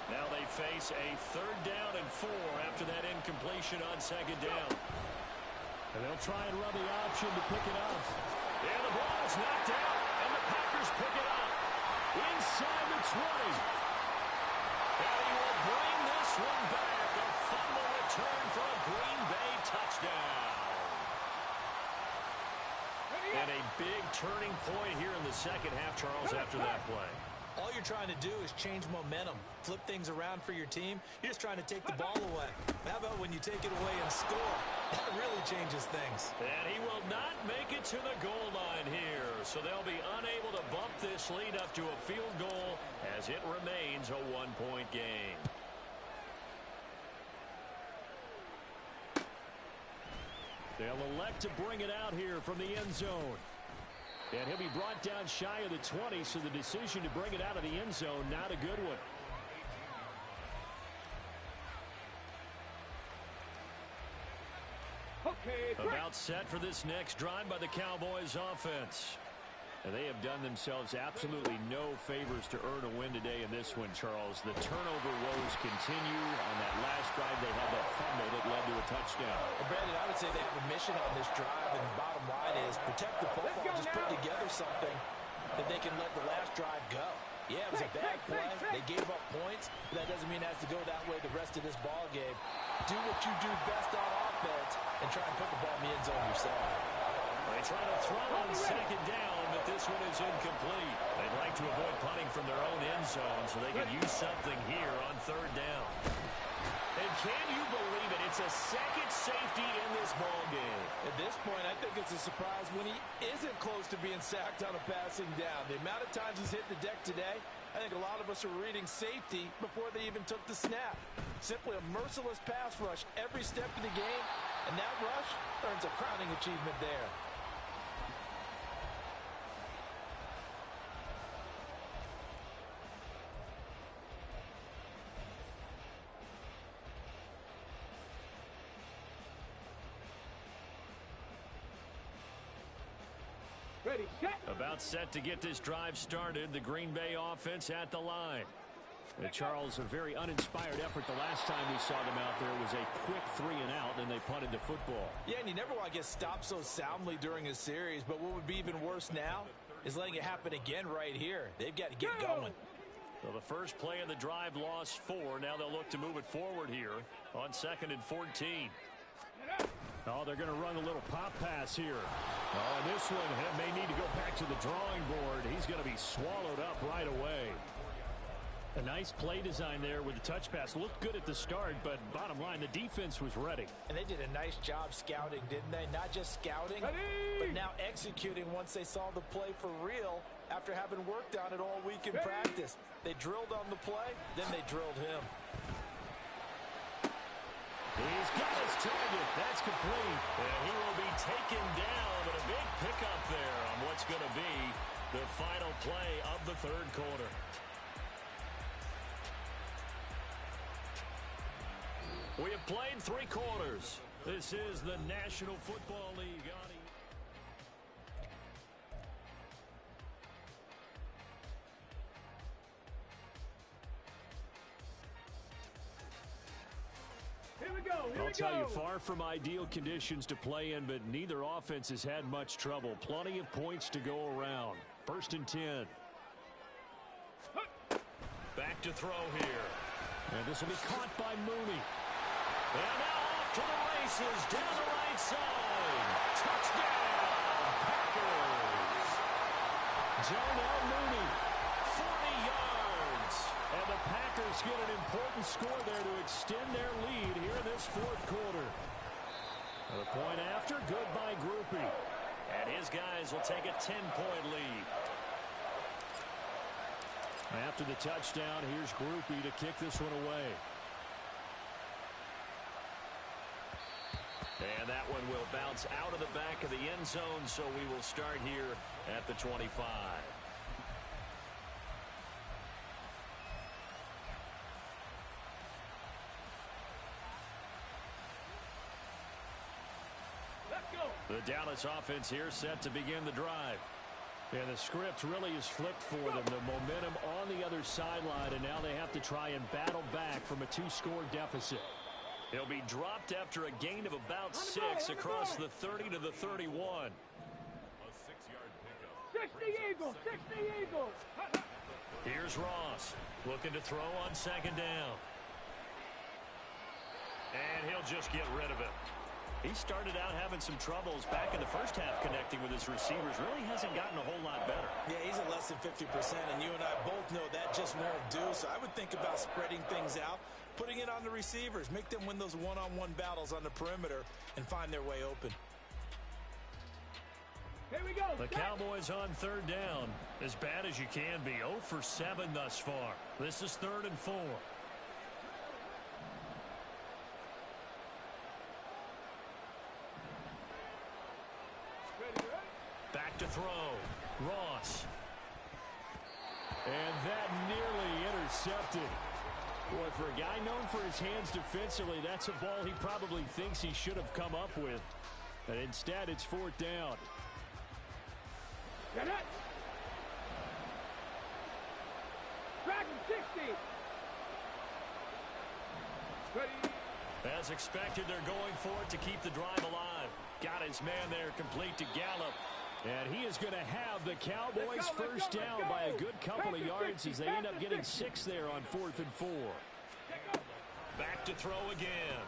Now they face a 3rd down and 4 after that incompletion on 2nd down. And they'll try and run the option to pick it up. And the ball is knocked out, and the Packers pick it up inside the 20. And he will bring this one back. A fumble return for a Green Bay touchdown. And a turning point here in the second half, Charles, after that play. All you're trying to do is change momentum, flip things around for your team. You're just trying to take the ball away. How about when you take it away and score? That really changes things. And he will not make it to the goal line here. So they'll be unable to bump this lead up to a field goal as it remains a one-point game. They'll elect to bring it out here from the end zone. And he'll be brought down shy of the 20, so the decision to bring it out of the end zone, not a good one. Okay, About set for this next drive by the Cowboys offense. And they have done themselves absolutely no favors to earn a win today in this one, Charles. The turnover woes continue. On that last drive, they had that fumble that led to a touchdown. Well, Brandon, I would say they have a mission on this drive, and the bottom line is protect the football. Just put together something that they can let the last drive go. Yeah, it was a bad play. They gave up points, but that doesn't mean it has to go that way the rest of this ball game. Do what you do best on offense and try and put the ball in the end zone yourself. They try to throw on second down, but this one is incomplete. They'd like to avoid punting from their own end zone so they can use something here on third down. And can you believe it? It's a second safety in this ball game. At this point, I think it's a surprise when he isn't close to being sacked on a passing down. The amount of times he's hit the deck today, I think a lot of us are reading safety before they even took the snap. Simply a merciless pass rush every step of the game, and that rush earns a crowning achievement there. ready, set. About set to get this drive started. The Green Bay offense at the line. Charles, a very uninspired effort the last time we saw them out there. Was a quick 3 and out, and they punted the football. Yeah, and you never want to get stopped so soundly during a series, but what would be even worse now is letting it happen again right here. They've got to get going. Well, the first play of the drive lost 4. Now they'll look to move it forward here on 2nd and 14. Oh, they're going to run a little pop pass here. Oh, and this one may need to go back to the drawing board. He's going to be swallowed up right away. A nice play design there with the touch pass. Looked good at the start, but bottom line, the defense was ready. And they did a nice job scouting, didn't they? Not just scouting, but now executing once they saw the play for real after having worked on it all week in practice. They drilled on the play, then they drilled him. He's got his target. That's complete. And he will be taken down, but a big pickup there on what's going to be the final play of the third quarter. We have played 3 quarters. This is the National Football League. Here we go. I'll tell you, far from ideal conditions to play in, but neither offense has had much trouble. Plenty of points to go around. 1st and 10. Back to throw here. And this will be caught by Mooney. And now off to the races, down the right side. Touchdown, Packers. Jonell Mooney, 40 yards. And the Packers get an important score there to extend their lead here in this 4th quarter. The point after, good by Groupie. And his guys will take a 10-point lead. After the touchdown, here's Groupie to kick this one away. And that one will bounce out of the back of the end zone, so we will start here at the 25. Let's go. The Dallas offense here set to begin the drive. And the script really is flipped for them. The momentum on the other sideline, and now they have to try and battle back from a 2-score deficit. He'll be dropped after a gain of about 6 across the 30 to the 31. A 6-yard pickup. 60 Eagles, 60 Eagles. Here's Ross looking to throw on 2nd down. And he'll just get rid of it. He started out having some troubles back in the first half connecting with his receivers. Really hasn't gotten a whole lot better. Yeah, he's at less than 50%, and you and I both know that just won't do. So I would think about spreading things out, putting it on the receivers, make them win those one-on-one battles on the perimeter and find their way open. Here we go. The Cowboys on third down. As bad as you can be. 0 for 7 thus far. This is 3rd and 4. Back to throw. Ross. And that nearly intercepted. Boy, for a guy known for his hands defensively, that's a ball he probably thinks he should have come up with. But instead, it's 4th down. Get it. Dragon 60. Ready. As expected, they're going for it to keep the drive alive. Got his man there complete to Gallup. And he is going to have the Cowboys first down by a good couple of yards as they end up getting 6 there on 4th and 4. Back to throw again.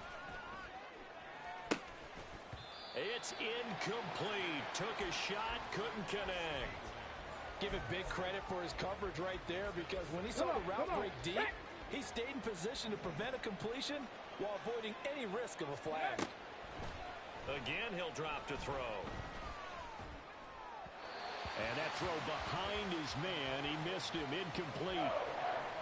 It's incomplete. Took a shot, couldn't connect. Give it big credit for his coverage right there, because when he saw the route break deep, he stayed in position to prevent a completion while avoiding any risk of a flag. Again, he'll drop to throw. And that throw behind his man, he missed him, incomplete.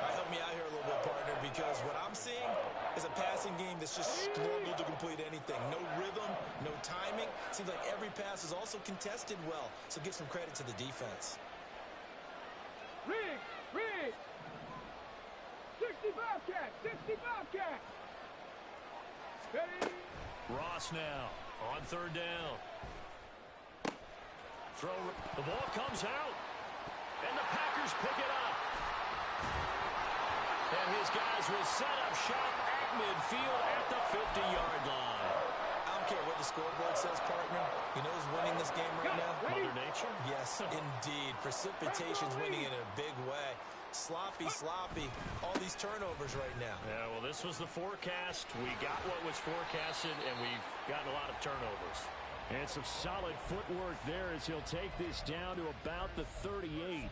Help me out here a little bit, partner, because what I'm seeing is a passing game that's just struggled to complete anything. No rhythm, no timing. Seems like every pass is also contested well, so give some credit to the defense. Rig. 60 Bobcat. 60 Bobcat. Ready. Ross now on 3rd down. Throw. The ball comes out. And the Packers pick it up. And his guys will set up shop at midfield at the 50-yard line. I don't care what the scoreboard says, partner. You know who's winning this game right now? Mother Nature? Yes, indeed. Precipitation's winning in a big way. Sloppy. All these turnovers right now. Yeah, well, this was the forecast. We got what was forecasted, and we've gotten a lot of turnovers. And some solid footwork there as he'll take this down to about the 38.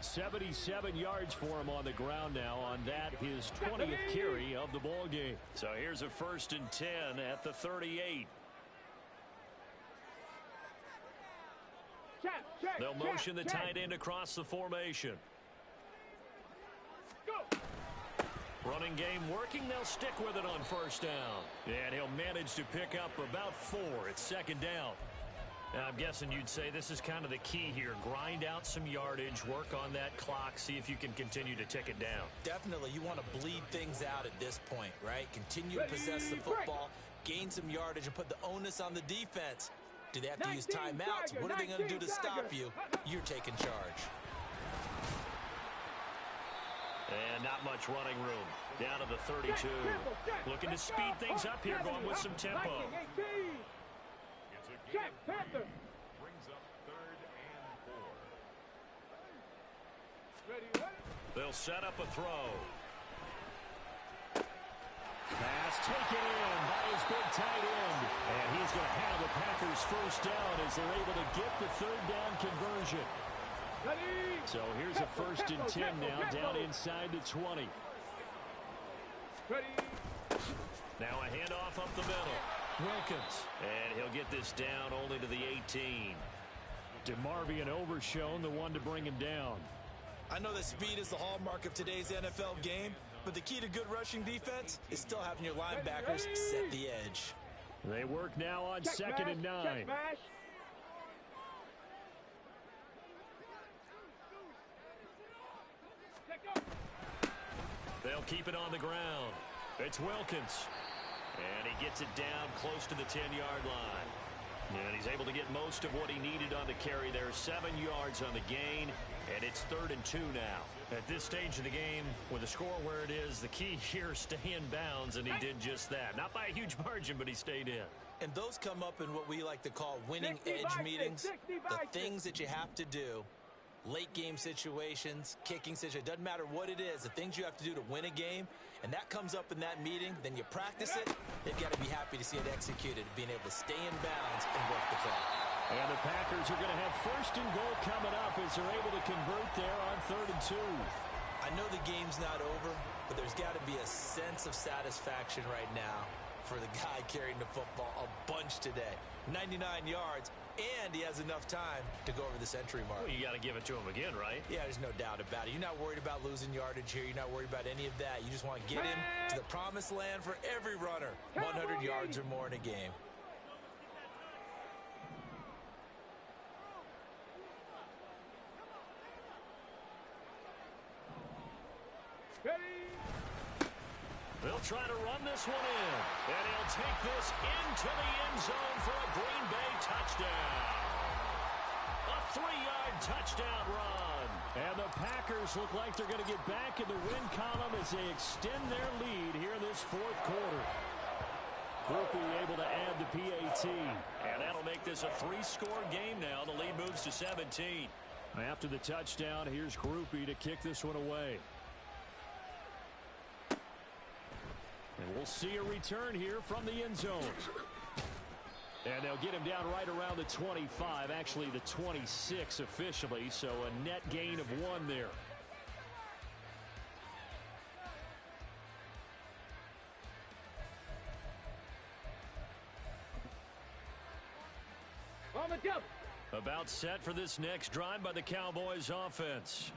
77 yards for him on the ground now on that, his 20th carry of the ball game. So here's a 1st and 10 at the 38. They'll motion the tight end across the formation. Go. Running game working. They'll stick with it on 1st down. And he'll manage to pick up about 4. It's 2nd down. Now, I'm guessing you'd say this is kind of the key here. Grind out some yardage, work on that clock, see if you can continue to tick it down. Definitely. You want to bleed things out at this point, right? Continue to possess the football, gain some yardage, and put the onus on the defense. Do they have to use timeouts? What are they going to do to stop you? You're taking charge. And not much running room. Down to the 32. Looking to speed things up here, going with some tempo. Check, Panther. Brings up 3rd and 4. Ready. They'll set up a throw. Pass taken in by his big tight end. And he's going to have the Packers first down as they're able to get the 3rd down conversion. Ready. So here's a 1st and 10 now, down inside the 20. Ready. Now a handoff up the middle. Wilkins. And he'll get this down only to the 18. DeMarvion Overshown, the one to bring him down. I know that speed is the hallmark of today's NFL game, but the key to good rushing defense is still having your linebackers set the edge. They work now on 2nd and 9. Check, Bash. They'll keep it on the ground. It's Wilkins. And he gets it down close to the 10-yard line. And he's able to get most of what he needed on the carry there. 7 yards on the gain. And it's 3rd and 2 now. At this stage of the game, with the score where it is, the key here is stay in bounds, and he did just that. Not by a huge margin, but he stayed in. And those come up in what we like to call winning edge meetings. The things that you have to do late game situations, kicking situations, doesn't matter what it is, the things you have to do to win a game, and that comes up in that meeting, then you practice it, they've got to be happy to see it executed, being able to stay in bounds and work the play. And the Packers are going to have 1st and goal coming up as they're able to convert there on 3rd and 2. I know the game's not over, but there's got to be a sense of satisfaction right now for the guy carrying the football a bunch today. 99 yards, and he has enough time to go over the century mark. Well, you got to give it to him again, right? Yeah, there's no doubt about it. You're not worried about losing yardage here. You're not worried about any of that. You just want to get him to the promised land for every runner. 100 yards or more in a game. They'll try to run this one in. And he'll take this into the end zone for a Green Bay touchdown. A 3-yard touchdown run. And the Packers look like they're going to get back in the win column as they extend their lead here this 4th quarter. Groupie able to add the PAT. And that'll make this a 3-score game now. The lead moves to 17. After the touchdown, here's Groupie to kick this one away. And we'll see a return here from the end zone. And they'll get him down right around the 25, actually the 26 officially, so a net gain of 1 there. On the double. About set for this next drive by the Cowboys offense.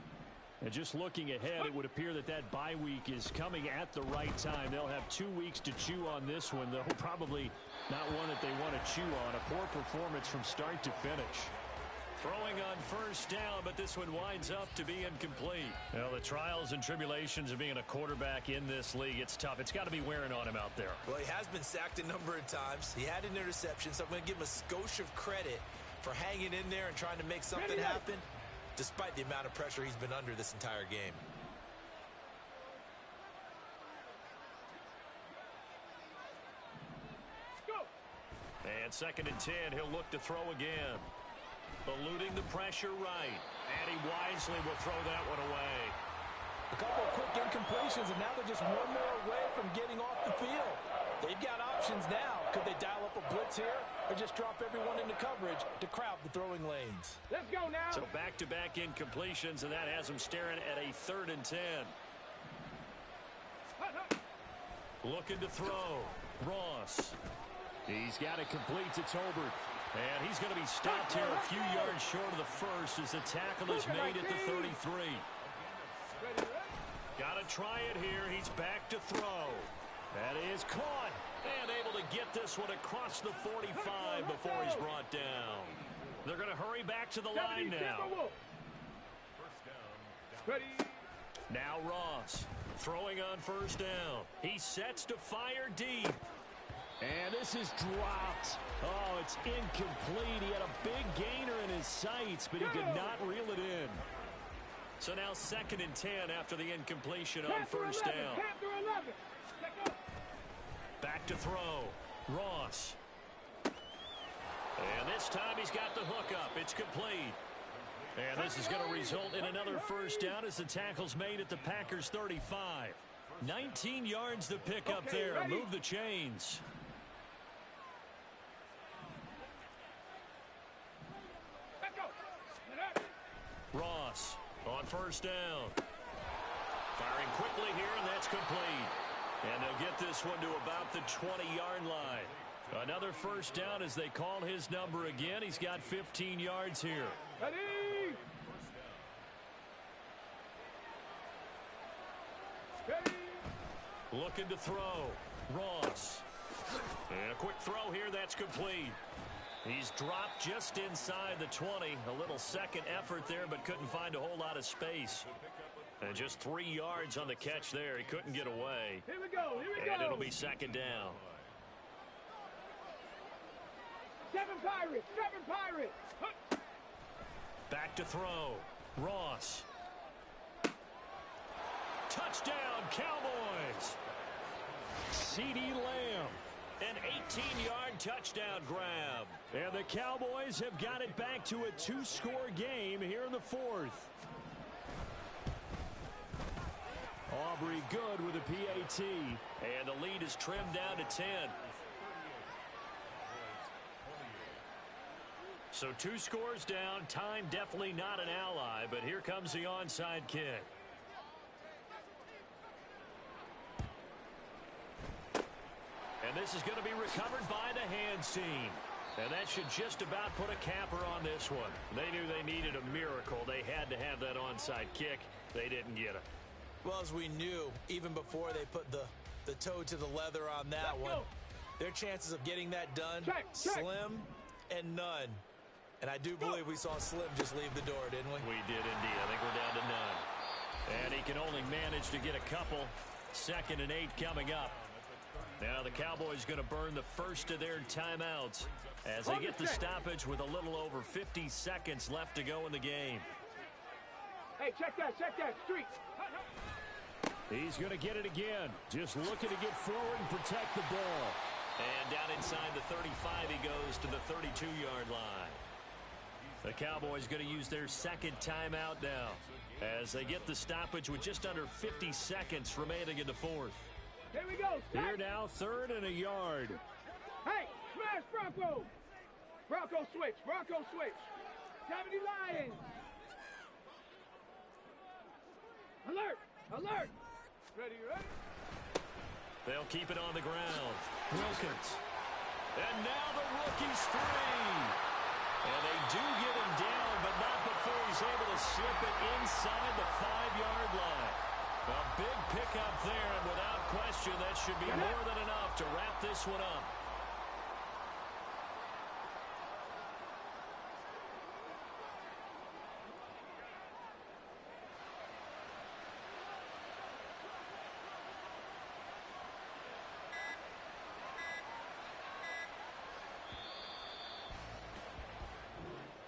And just looking ahead, it would appear that that bye week is coming at the right time. They'll have 2 weeks to chew on this one, though probably not one that they want to chew on. A poor performance from start to finish. Throwing on 1st down, but this one winds up to be incomplete. Well, the trials and tribulations of being a quarterback in this league, it's tough. It's got to be wearing on him out there. Well, he has been sacked a number of times. He had an interception, so I'm going to give him a skosh of credit for hanging in there and trying to make something happen, despite the amount of pressure he's been under this entire game. Go. And 2nd and 10, he'll look to throw again. Eluding the pressure right. And he wisely will throw that one away. A couple of quick incompletions, and now they're just one more away from getting off the field. They've got options now. Could they dial up a blitz here or just drop everyone into coverage to crowd the throwing lanes? Let's go now. So back-to-back incompletions, and that has him staring at a 3rd and 10. Looking to throw. Ross. He's got it complete to Tolbert. And he's going to be stopped here a few yards short of the first as the tackle is made at the 33. Got to try it here. He's back to throw. That is caught. And able to get this one across the 45 before he's brought down. They're going to hurry back to the line now. Now Ross throwing on 1st down. He sets to fire deep. And this is dropped. Oh, it's incomplete. He had a big gainer in his sights, but he could not reel it in. So now 2nd and 10 after the incompletion on 1st down. Back to throw. Ross. And this time he's got the hook up. It's complete. And this is going to result in another 1st down as the tackle's made at the Packers 35. 19 yards to pick up there. Move the chains. Ross on 1st down. Firing quickly here, and that's complete. And they'll get this one to about the 20-yard line. Another 1st down as they call his number again. He's got 15 yards here. Ready? Ready? Looking to throw. Ross. And a quick throw here, that's complete. He's dropped just inside the 20. A little second effort there, but couldn't find a whole lot of space. And just 3 yards on the catch there. He couldn't get away. Here we go. Here we go. And it'll be 2nd down. 7 Pirates. 7 Pirates. Back to throw. Ross. Touchdown, Cowboys. CeeDee Lamb An 18-yard touchdown grab. And the Cowboys have got it back to a 2-score game here in the fourth. Aubrey good with a PAT. And the lead is trimmed down to 10. So 2 scores down. Time definitely not an ally, but here comes the onside kick. And this is going to be recovered by the hands team. And that should just about put a capper on this one. They knew they needed a miracle. They had to have that onside kick. They didn't get it. Well, as we knew, even before they put the toe to the leather on that one, their chances of getting that done, slim and none. And I do believe we saw Slim just leave the door, didn't we? We did indeed. I think we're down to none. And he can only manage to get a couple. 2nd and 8 coming up. Now the Cowboys going to burn the first of their timeouts as they get the stoppage with a little over 50 seconds left to go in the game. Hey, check that, street. He's going to get it again. Just looking to get forward and protect the ball. And down inside the 35, he goes to the 32-yard line. The Cowboys going to use their 2nd timeout now as they get the stoppage with just under 50 seconds remaining in the fourth. Here we go. Here now, 3rd and a yard. Hey, smash Bronco. Bronco switch. 70 Lions. Alert. Ready? They'll keep it on the ground. Wilkins. And now the rookie's free. And they do get him down, but not before he's able to slip it inside the 5-yard line. A big pickup there, and without question, that should be more than enough to wrap this one up.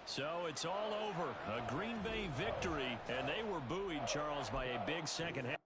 So it's all over. A Green Bay victory, and they were buoyed, Charles, by a big second half.